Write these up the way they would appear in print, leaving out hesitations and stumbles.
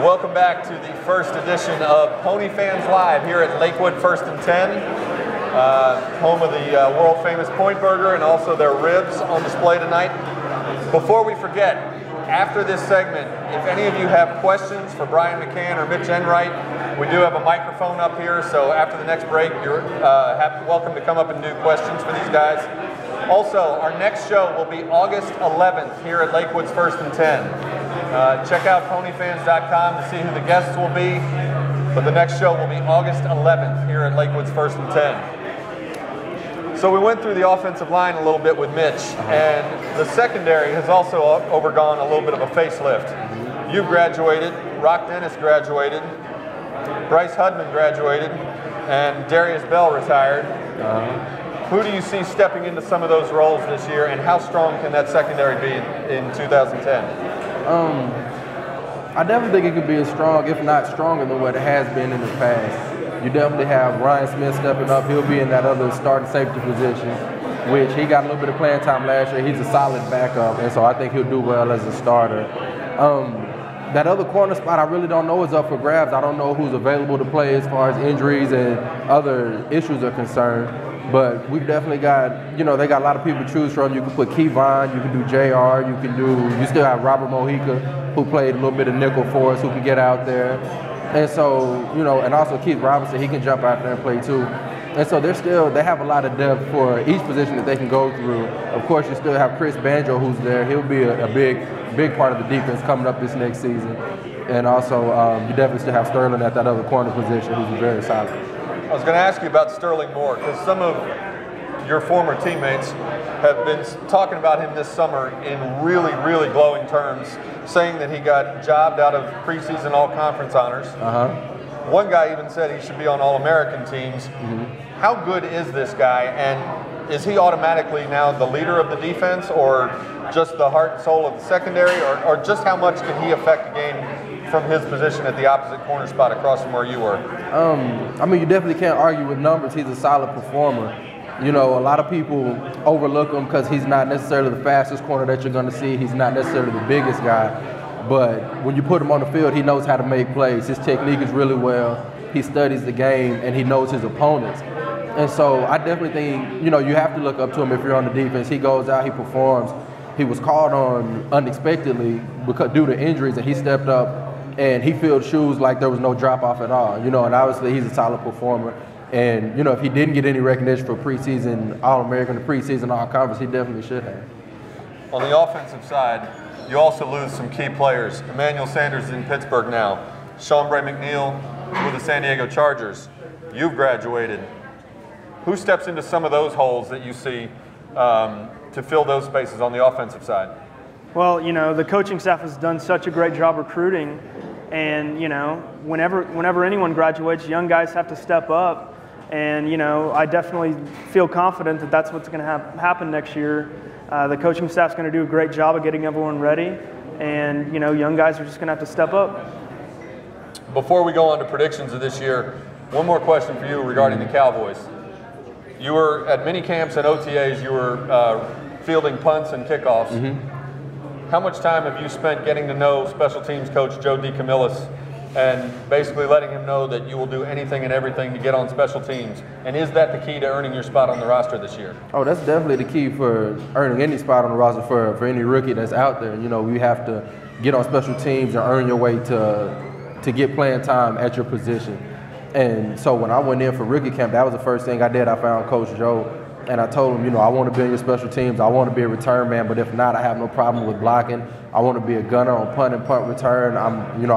Welcome back to the first edition of PonyFans Live here at Lakewood 1st and 10, home of the world famous Point Burger and also their ribs on display tonight. Before we forget, after this segment, if any of you have questions for Bryan McCann or Mitch Enright, we do have a microphone up here, so after the next break, you're welcome to come up and do questions for these guys. Also, our next show will be August 11th here at Lakewood's 1st and 10. Check out ponyfans.com to see who the guests will be, but the next show will be August 11th here at Lakewood's 1st and 10. So we went through the offensive line a little bit with Mitch, and the secondary has also overgone a little bit of a facelift. You graduated, Rock Dennis graduated, Bryce Hudman graduated, and Darius Bell retired. Who do you see stepping into some of those roles this year, and how strong can that secondary be in 2010? I definitely think it could be as strong, if not stronger, than what it has been in the past. You definitely have Ryan Smith stepping up. He'll be in that other starting safety position, which he got a little bit of playing time last year. He's a solid backup, and so I think he'll do well as a starter. That other corner spot, I really don't know is up for grabs. I don't know who's available to play as far as injuries and other issues are concerned. But we've definitely got, they got a lot of people to choose from. You can put Kevon, you can do JR, you still have Robert Mojica, who played a little bit of nickel for us, who can get out there. And so, and also Keith Robinson, he can jump out there and play too. And so they have a lot of depth for each position that they can go through. Of course, you still have Chris Banjo, who's there. He'll be a big part of the defense coming up this next season. And also, you definitely still have Sterling at that other corner position, who's very solid. I was going to ask you about Sterling Moore, because some of your former teammates have been talking about him this summer in really, really glowing terms, saying that he got jobbed out of preseason all-conference honors. One guy even said he should be on All-American teams. How good is this guy, and is he automatically now the leader of the defense, or just the heart and soul of the secondary, or just how much can he affect the game from his position at the opposite corner spot across from where you were? I mean, you definitely can't argue with numbers. He's a solid performer. A lot of people overlook him because he's not necessarily the fastest corner that you're going to see. He's not necessarily the biggest guy. But when you put him on the field, he knows how to make plays. His technique is really well. He studies the game, and he knows his opponents. And so I definitely think, you have to look up to him if you're on the defense. He goes out, he performs. He was called on unexpectedly due to injuries, and he stepped up and he filled shoes like there was no drop-off at all. And obviously he's a solid performer. And, if he didn't get any recognition for preseason All-American or preseason All-Conference, he definitely should have. On the offensive side, you also lose some key players. Emmanuel Sanders is in Pittsburgh now. Sean Bray McNeil with the San Diego Chargers. You've graduated. Who steps into some of those holes that you see to fill those spaces on the offensive side? Well, the coaching staff has done such a great job recruiting, and, whenever anyone graduates, young guys have to step up. And, I definitely feel confident that that's what's going to happen next year. The coaching staff's going to do a great job of getting everyone ready, and, young guys are just going to have to step up. Before we go on to predictions of this year, one more question for you regarding the Cowboys. You were at mini camps and OTAs, you were fielding punts and kickoffs. How much time have you spent getting to know special teams coach Joe DeCamillis and basically letting him know that you will do anything and everything to get on special teams? And is that the key to earning your spot on the roster this year? Oh, that's definitely the key for earning any spot on the roster for any rookie that's out there. You have to get on special teams and earn your way to get playing time at your position. And so when I went in for rookie camp, that was the first thing I did. I found Coach Joe, and I told him, I want to be on your special teams. I want to be a return man, but if not, I have no problem with blocking. I want to be a gunner on punt and punt return. I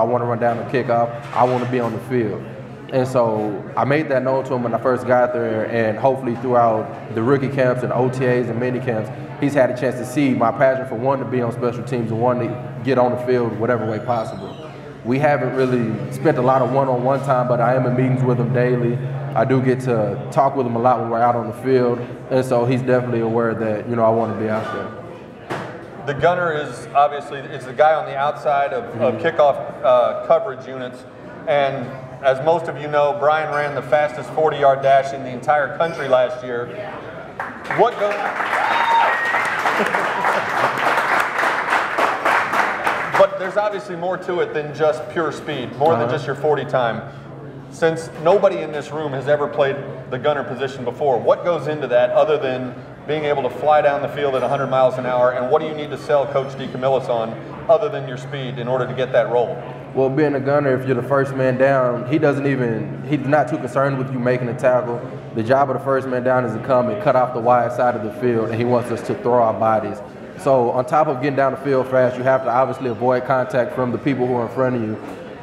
want to run down the kickoff. I want to be on the field. And so I made that known to him when I first got there, and hopefully throughout the rookie camps and OTAs and mini camps, he's had a chance to see my passion for wanting to be on special teams and wanting to get on the field whatever way possible. We haven't really spent a lot of one-on-one time, but I am in meetings with him daily. I do get to talk with him a lot when we're out on the field, and so he's definitely aware that, I want to be out there. The gunner is obviously the guy on the outside of kickoff coverage units, and as most of you know, Bryan ran the fastest 40-yard dash in the entire country last year. What goes? But there's obviously more to it than just pure speed, more than just your 40 time. Since nobody in this room has ever played the gunner position before, what goes into that other than being able to fly down the field at 100 miles an hour, and what do you need to sell Coach DeCamillis on other than your speed in order to get that role? Well, being a gunner, if you're the first man down, he's not too concerned with you making a tackle. The job of the first man down is to come and cut off the wide side of the field, and he wants us to throw our bodies. So on top of getting down the field fast, you have to obviously avoid contact from the people who are in front of you.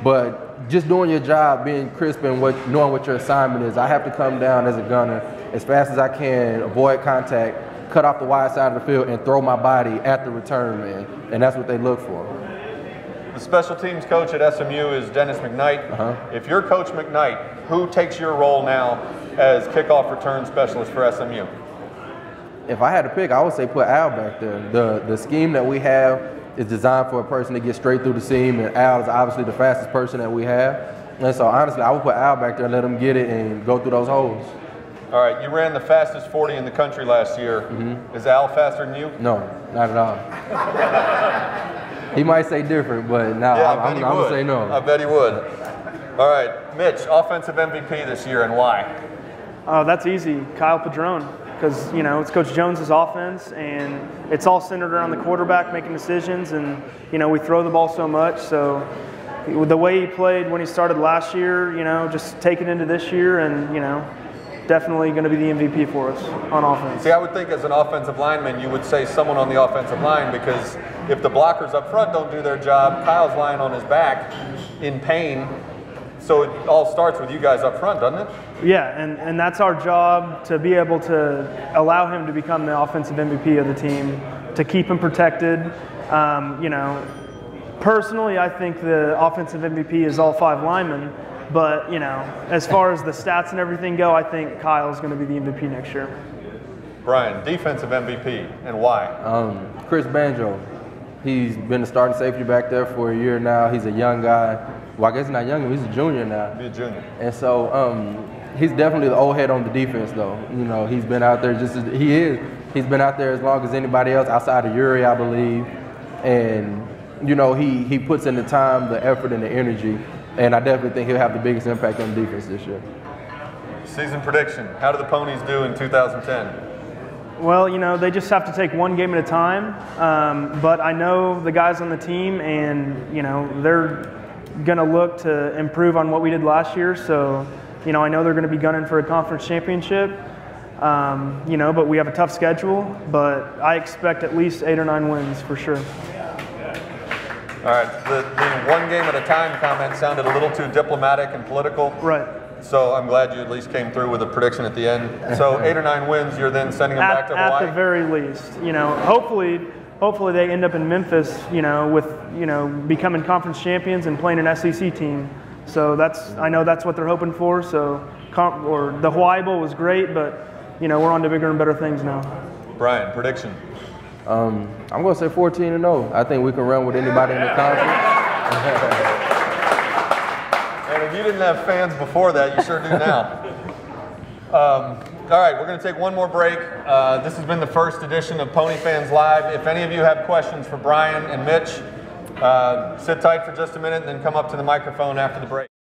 But just doing your job, being crisp and knowing what your assignment is, I have to come down as a gunner as fast as I can, avoid contact, cut off the wide side of the field, and throw my body at the return man. And that's what they look for. The special teams coach at SMU is Dennis McKnight. If you're Coach McKnight, who takes your role now as kickoff return specialist for SMU? If I had to pick, I would say put Al back there. The scheme that we have is designed for a person to get straight through the seam, and Al is obviously the fastest person that we have. And so honestly, I would put Al back there and let him get it and go through those holes. All right, you ran the fastest 40 in the country last year. Is Al faster than you? No, not at all. He might say different, but no, I'm going to say no. I bet he would. All right, Mitch, offensive MVP this year, and why? That's easy. Kyle Padron. Because, you know, it's Coach Jones's offense, and it's all centered around the quarterback making decisions, and, you know, we throw the ball so much. So the way he played when he started last year, you know, just take it into this year, and, you know, definitely going to be the MVP for us on offense. See, I would think as an offensive lineman, you would say someone on the offensive line, because if the blockers up front don't do their job, Kyle's lying on his back in pain. So it all starts with you guys up front, doesn't it? Yeah, and that's our job, to be able to allow him to become the offensive MVP of the team, to keep him protected. You know, personally, I think the offensive MVP is all 5 linemen. But, you know, as far as the stats and everything go, I think Kyle's going to be the MVP next year. Brian, defensive MVP, and why? Chris Banjo. He's been a starting safety back there for a year now. He's a young guy. Well, I guess he's not young, he's a junior now. He's a junior. And so he's definitely the old head on the defense, though. You know, he's been out there he's been out there as long as anybody else outside of Yuri, I believe. And, you know, he puts in the time, the effort, and the energy. And I definitely think he'll have the biggest impact on the defense this year. Season prediction, how do the Ponies do in 2010? Well, you know, they just have to take one game at a time. But I know the guys on the team, and, you know, they're going to look to improve on what we did last year. So, you know, I know they're going to be gunning for a conference championship. You know, but we have a tough schedule. But I expect at least 8 or 9 wins for sure. All right, the one game at a time comment sounded a little too diplomatic and political. Right. So I'm glad you at least came through with a prediction at the end. So 8 or 9 wins, you're then sending them back to Hawaii? At the very least. You know, hopefully they end up in Memphis, you know, with, you know, becoming conference champions and playing an SEC team. So I know that's what they're hoping for. So, the Hawaii Bowl was great, but, you know, we're on to bigger and better things now. Brian, prediction? I'm going to say 14-0. I think we can run with anybody in the conference. And if you didn't have fans before that, you sure do now. All right, we're going to take one more break. This has been the first edition of PonyFans Live. If any of you have questions for Brian and Mitch, sit tight for just a minute and then come up to the microphone after the break.